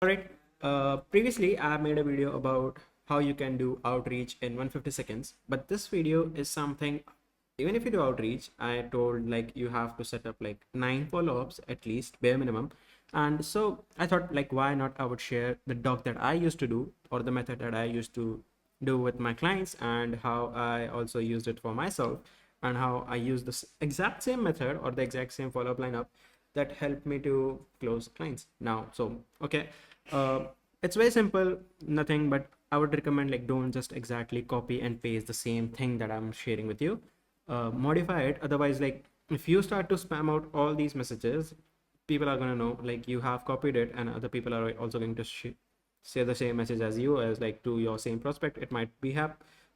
All right. Previously, I made a video about how you can do outreach in 150 seconds, but this video is something, even if you do outreach, I told like you have to set up like 9 follow-ups at least, bare minimum. And so I thought like, why not I would share the doc that I used to do or the method that I used to do with my clients and how I also used it for myself and how I use this exact same method or the exact same follow-up lineup that helped me to close clients now. So okay, uh, it's very simple, nothing, but I would recommend like don't just exactly copy and paste the same thing that I'm sharing with you. Modify it. Otherwise, like if you start to spam out all these messages, people are going to know like you have copied it, and other people are also going to say the same message as you, as like to your same prospect. It might be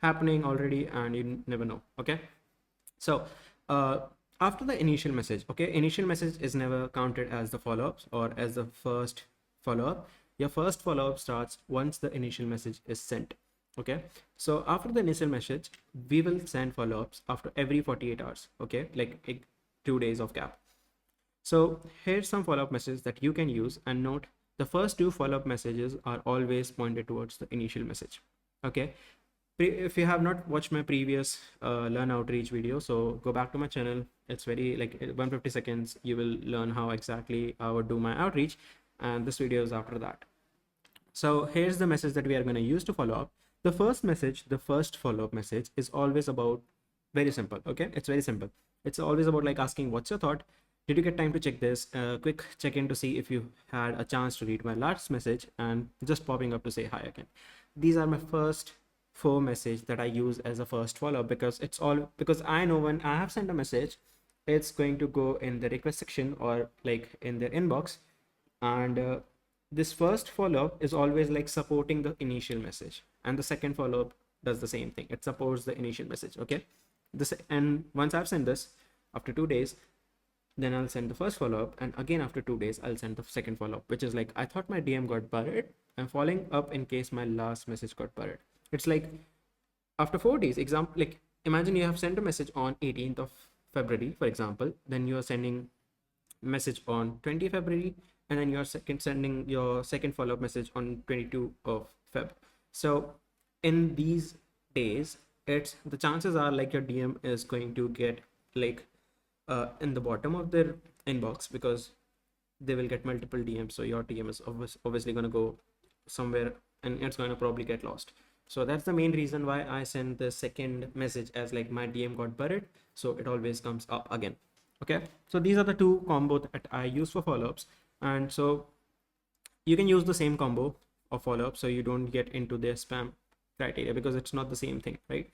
happening already and you never know. Okay, so uh, after the initial message, okay, initial message is never counted as the follow-ups or as the first follow-up. Your first follow-up starts once the initial message is sent. Okay, so after the initial message, we will send follow-ups after every 48 hours. Okay, like 2 days of gap. So here's some follow-up messages that you can use, and note the first two follow-up messages are always pointed towards the initial message. Okay, if you have not watched my previous learn outreach video, so go back to my channel. It's very like 150 seconds. You will learn how exactly I would do my outreach, and this video is after that. So here's the message that we are going to use to follow up. The first message, the first follow-up message is always about, very simple. Okay, it's very simple. It's always about like asking what's your thought, did you get time to check this, quick check in to see if you had a chance to read my last message, and just popping up to say hi again. These are my first 4 message that I use as a first follow-up, because it's all because I know when I have sent a message, it's going to go in the request section or like in their inbox. And this first follow-up is always like supporting the initial message, and the second follow-up does the same thing. It supports the initial message. Okay, this, and once I've sent this after 2 days, then I'll send the first follow-up, and again after 2 days I'll send the second follow-up, which is like, I thought my DM got buried, I'm following up in case my last message got buried. It's like after 4 days, example, like imagine you have sent a message on 18th of February, for example, then you are sending message on 20th February, and then you're sending your second follow-up message on 22 of Feb. So in these days, it's the chances are like your DM is going to get like in the bottom of their inbox, because they will get multiple DMs. So your DM is obviously going to go somewhere, and it's going to probably get lost. So that's the main reason why I send the second message as like my DM got buried, so it always comes up again. Okay, so these are the two combo that I use for follow-ups, and so you can use the same combo of follow-up so you don't get into their spam criteria, because it's not the same thing, right?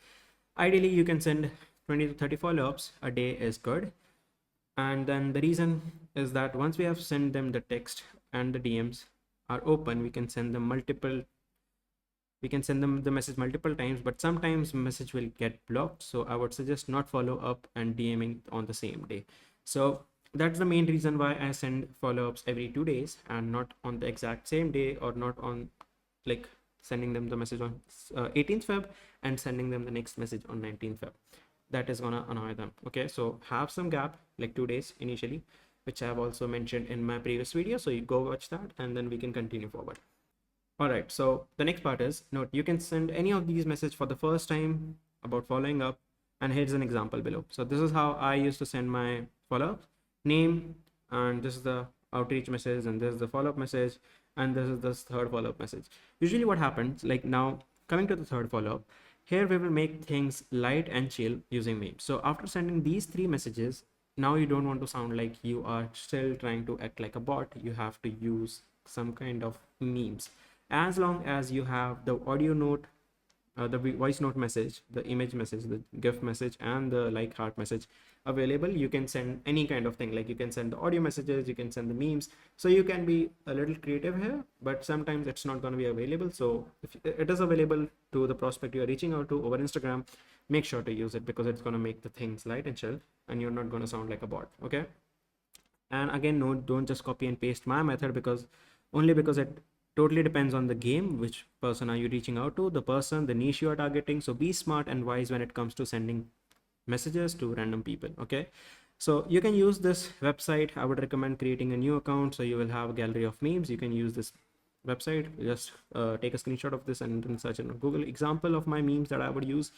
Ideally you can send 20 to 30 follow-ups a day is good. And then the reason is that once we have sent them the text and the DMs are open, we can send them the message multiple times, but sometimes message will get blocked. So I would suggest not follow up and DMing on the same day. So that's the main reason why I send follow-ups every 2 days and not on the exact same day, or not on like sending them the message on 18th Feb and sending them the next message on 19th Feb. That is gonna annoy them. Okay, so have some gap, like 2 days initially, which I have also mentioned in my previous video. So you go watch that, and then we can continue forward. All right, so the next part is, note, you can send any of these messages for the first time about following up, and here's an example below. So this is how I used to send my follow-up name, and this is the outreach message, and this is the follow-up message, and this is the third follow-up message. Usually what happens, like now coming to the third follow-up, here we will make things light and chill using memes. So after sending these 3 messages, now you don't want to sound like you are still trying to act like a bot. You have to use some kind of memes. As long as you have the audio note, the voice note message, the image message, the GIF message, and the like heart message available, you can send any kind of thing. Like you can send the audio messages, you can send the memes. So you can be a little creative here, but sometimes it's not going to be available. So if it is available to the prospect you are reaching out to over Instagram, make sure to use it, because it's going to make the things light and chill, and you're not going to sound like a bot. Okay, and again, no, don't just copy and paste my method, because it totally depends on the game, which person are you reaching out to, the person, the niche you are targeting. So be smart and wise when it comes to sending messages to random people. Okay, so you can use this website. I would recommend creating a new account, so you will have a gallery of memes. You can use this website, just take a screenshot of this and then search in Google example of my memes that I would use.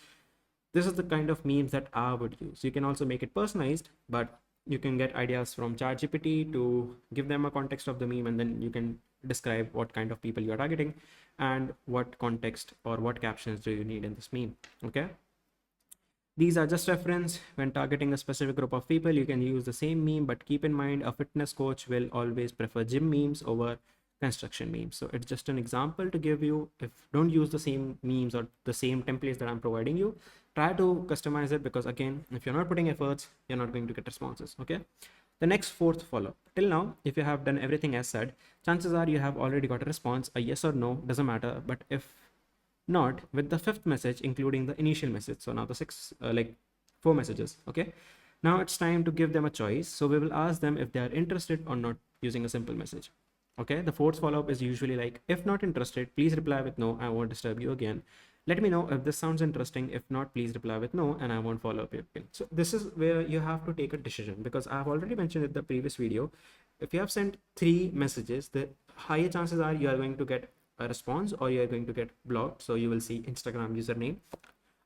This is the kind of memes that I would use. You can also make it personalized, but you can get ideas from ChatGPT to give them a context of the meme, and then you can describe what kind of people you are targeting and what context or what captions do you need in this meme. Okay. These are just reference. When targeting a specific group of people, you can use the same meme, but keep in mind a fitness coach will always prefer gym memes over construction memes. So it's just an example to give you. If don't use the same memes or the same templates that I'm providing you, try to customize it, because again, if you're not putting efforts, you're not going to get responses. Okay. The next fourth follow. Till now, if you have done everything as said, chances are you have already got a response, a yes or no, doesn't matter. But if not, with the fifth message, including the initial message. So now the four messages. Okay. Now it's time to give them a choice. So we will ask them if they are interested or not using a simple message. Okay. The fourth follow-up is usually like, if not interested, please reply with no, I won't disturb you again. Let me know if this sounds interesting. If not, please reply with no, and I won't follow up again. So this is where you have to take a decision, because I have already mentioned in the previous video, if you have sent 3 messages, the higher chances are you are going to get a response or you are going to get blocked. So you will see Instagram username.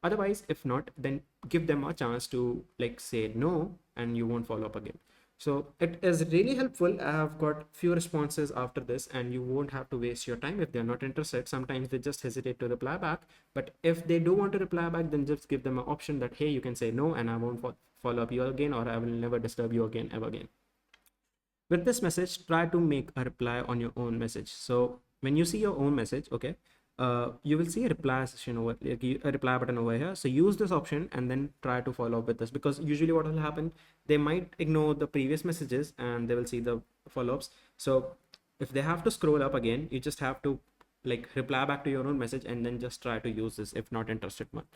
Otherwise, if not, then give them a chance to like say no, and you won't follow up again. So it is really helpful. I have got few responses after this, and you won't have to waste your time if they're not interested. Sometimes they just hesitate to reply back, but if they do want to reply back, then just give them an option that, hey, you can say no, and I won't follow up you again, or I will never disturb you again ever again. With this message, try to make a reply on your own message. So when you see your own message, okay, you will see a reply session over, like a reply button over here. So use this option and then try to follow up with this, because usually what will happen, they might ignore the previous messages and they will see the follow-ups. So if they have to scroll up again, you just have to like reply back to your own message and then just try to use this if not interested one.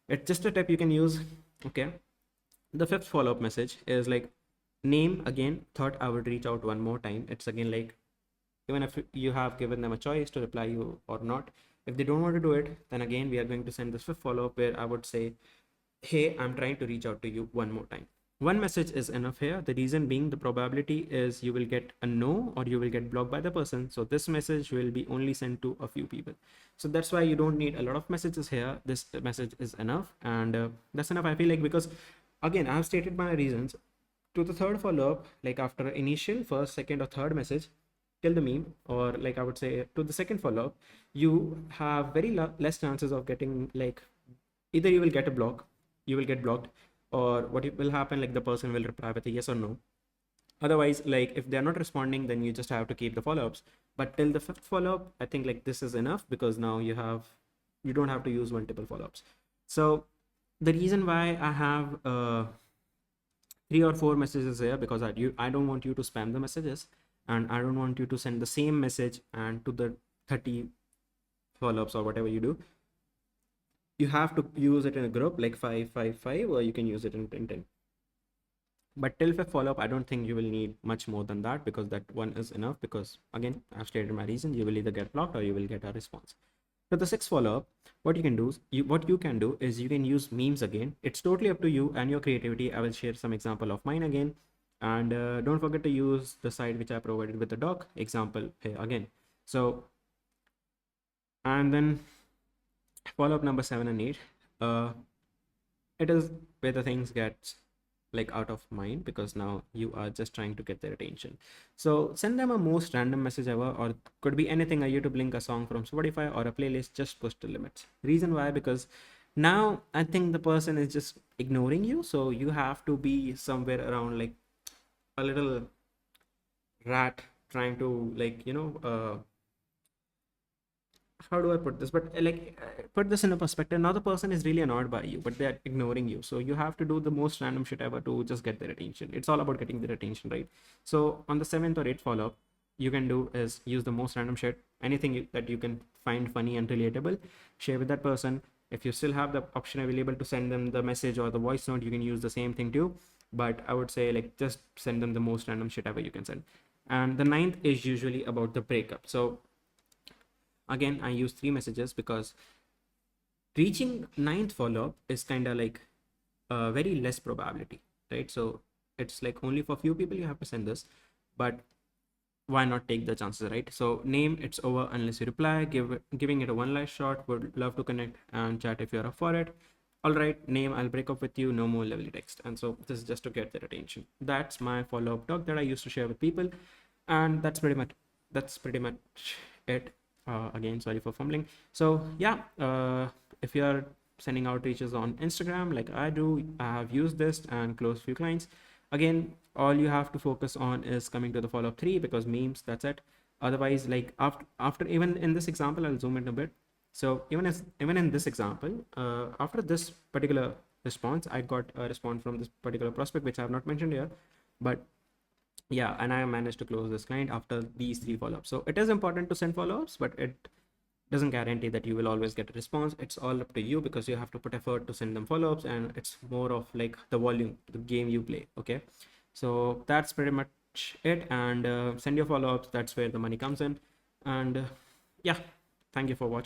It's just a tip you can use. Okay. The fifth follow-up message is like, name again, thought I would reach out one more time. It's again like, even if you have given them a choice to reply you or not, if they don't want to do it, then again we are going to send this fifth follow-up where I would say, hey, I'm trying to reach out to you one more time. One message is enough here. The reason being, the probability is you will get a no or you will get blocked by the person. So this message will be only sent to a few people. So that's why you don't need a lot of messages here. This message is enough, and that's enough, I feel like, because again, I have stated my reasons. To the third follow-up, like after initial first, second, or third message, kill the meme, or like I would say to the second follow-up, you have very less chances of getting like, either you will get a block, you will get blocked, or what will happen, like the person will reply with a yes or no. Otherwise, like if they're not responding, then you just have to keep the follow-ups. But till the fifth follow-up, I think like this is enough, because now you don't have to use multiple follow-ups. So the reason why I have 3 or 4 messages here, because I don't want you to spam the messages, and I don't want you to send the same message and to the 30 follow-ups or whatever you do. You have to use it in a group like 5, 5, 5, or you can use it in 10, 10. But till fifth follow-up, I don't think you will need much more than that, because that one is enough, because again, I've stated my reason. You will either get blocked or you will get a response. For the sixth follow-up, what you can do is you can use memes again. It's totally up to you and your creativity. I will share some example of mine again, and don't forget to use the site which I provided with the doc example here again. So, and then follow-up number 7 and 8, it is where the things get like out of mind, because now you are just trying to get their attention. So send them a most random message ever, or could be anything, a YouTube link, a song from Spotify, or a playlist. Just push the limits. Reason why? Because now I think the person is just ignoring you, so you have to be somewhere around like a little rat trying to like how do I put this? But put this in a perspective. Now the person is really annoyed by you, but they're ignoring you. So you have to do the most random shit ever to just get their attention. It's all about getting their attention, right? So on the 7th or 8th follow-up, you can do is use the most random shit. Anything that you can find funny and relatable, share with that person. If you still have the option available to send them the message or the voice note, you can use the same thing too. But I would say like just send them the most random shit ever you can send. And the 9th is usually about the breakup. So again, I use 3 messages, because reaching 9th follow-up is kind of like very less probability, right? So it's like only for few people you have to send this, but why not take the chances, right? So name, it's over unless you reply. Giving it a one last shot. Would love to connect and chat if you're up for it. All right, name, I'll break up with you. No more lovely text. And so this is just to get their attention. That's my follow-up talk that I used to share with people, and that's pretty much it. Again, sorry for fumbling. So yeah, if you're sending outreaches on Instagram like I do, I have used this and closed few clients. Again, all you have to focus on is coming to the follow-up 3, because memes, that's it. Otherwise, like after even in this example, I'll zoom in a bit. So even in this example, after this particular response, I got a response from this particular prospect, which I have not mentioned here, but yeah, and I managed to close this client after these 3 follow-ups. So it is important to send follow-ups, but it doesn't guarantee that you will always get a response. It's all up to you, because you have to put effort to send them follow-ups, and it's more of like the volume, the game you play. Okay, so that's pretty much it. And send your follow-ups. That's where the money comes in. And yeah, thank you for watching.